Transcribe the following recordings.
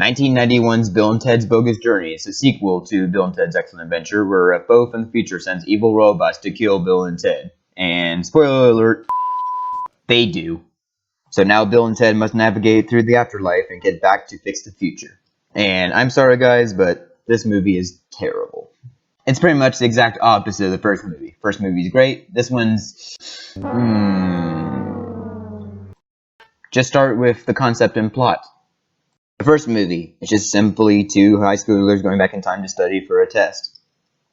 1991's Bill and Ted's Bogus Journey is a sequel to Bill and Ted's Excellent Adventure, where a foe from the future sends evil robots to kill Bill and Ted. And spoiler alert, they do. So now Bill and Ted must navigate through the afterlife and get back to fix the future. And I'm sorry guys, but this movie is terrible. It's pretty much the exact opposite of the first movie. First movie's great, this one's... Just start with the concept and plot. The first movie is just simply two high schoolers going back in time to study for a test.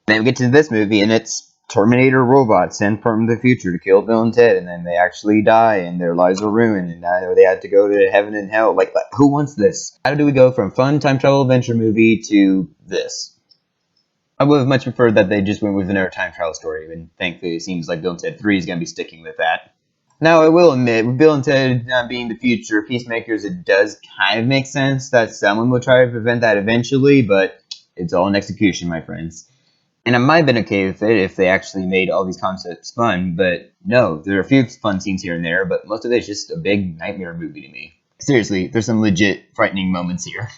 Then we get to this movie and it's Terminator robots sent from the future to kill Bill and Ted, and then they actually die and their lives are ruined and now they had to go to heaven and hell. Like, who wants this? How do we go from fun time travel adventure movie to this? I would have much preferred that they just went with another time travel story, and thankfully it seems like Bill and Ted 3 is going to be sticking with that. Now, I will admit, with Bill and Ted being the future peacemakers, it does kind of make sense that someone will try to prevent that eventually, but it's all in execution, my friends. And I might have been okay with it if they actually made all these concepts fun, but no, there are a few fun scenes here and there, but most of it is just a big nightmare movie to me. Seriously, there's some legit frightening moments here.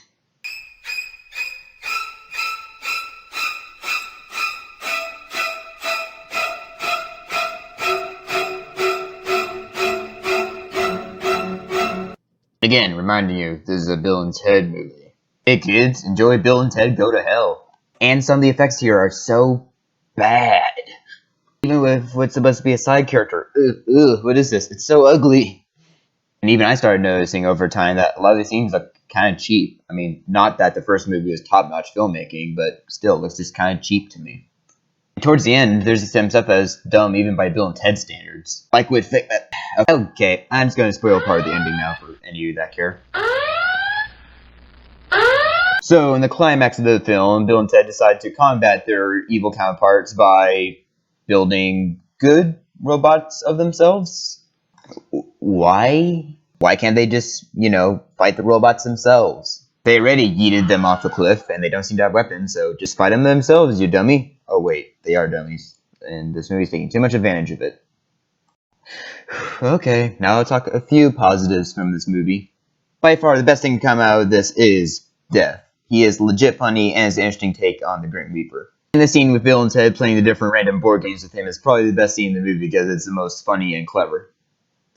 Again, reminding you, this is a Bill and Ted movie. Hey kids, enjoy Bill and Ted Go to Hell. And some of the effects here are so bad. Even with what's supposed to be a side character. What is this? It's so ugly. And even I started noticing over time that a lot of these scenes look kind of cheap. I mean, not that the first movie was top-notch filmmaking, but still, it looks just kind of cheap to me. And towards the end, there's some stuff that is dumb even by Bill and Ted standards. Like with... Okay, I'm just going to spoil part of the ending now for any of you that care. So, in the climax of the film, Bill and Ted decide to combat their evil counterparts by building good robots of themselves. Why? Why can't they just, fight the robots themselves? They already yeeted them off the cliff, and they don't seem to have weapons, so just fight them themselves, you dummy. Oh wait, they are dummies, and this movie's taking too much advantage of it. Okay, now I'll talk a few positives from this movie. By far, the best thing to come out of this is death. He is legit funny and is an interesting take on the Grim Reaper. And the scene with Bill and Ted playing the different random board games with him is probably the best scene in the movie because it's the most funny and clever.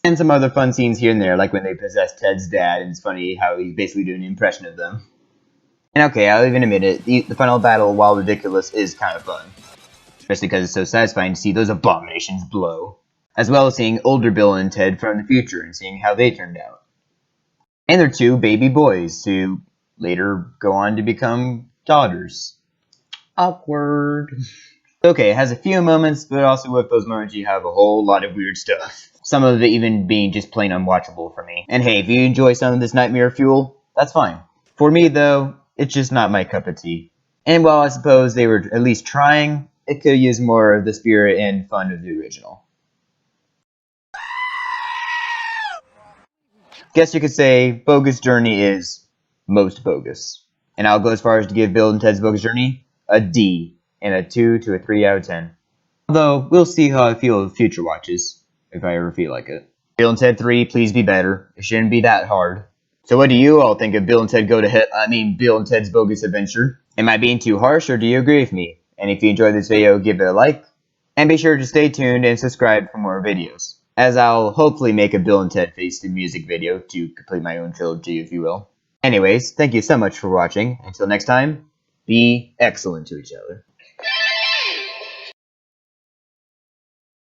And some other fun scenes here and there, like when they possess Ted's dad, and it's funny how he's basically doing an impression of them. And okay, I'll even admit it, the final battle, while ridiculous, is kind of fun. Especially because it's so satisfying to see those abominations blow. As well as seeing older Bill and Ted from the future and seeing how they turned out. And they're two baby boys who later go on to become daughters. Awkward. Okay, it has a few moments, but also with those moments you have a whole lot of weird stuff. Some of it even being just plain unwatchable for me. And hey, if you enjoy some of this nightmare fuel, that's fine. For me though, it's just not my cup of tea. And while I suppose they were at least trying, it could use more of the spirit and fun of the original. Guess you could say Bogus Journey is most bogus. And I'll go as far as to give Bill and Ted's Bogus Journey a D and a 2 to a 3 out of 10. Although, we'll see how I feel with future watches, if I ever feel like it. Bill and Ted 3, please be better. It shouldn't be that hard. So what do you all think of Bill and Ted Bill and Ted's Bogus Adventure? Am I being too harsh, or do you agree with me? And if you enjoyed this video, give it a like. And be sure to stay tuned and subscribe for more videos, as I'll hopefully make a Bill and Ted Face music video to complete my own trilogy, if you will. Anyways, thank you so much for watching. Until next time, be excellent to each other.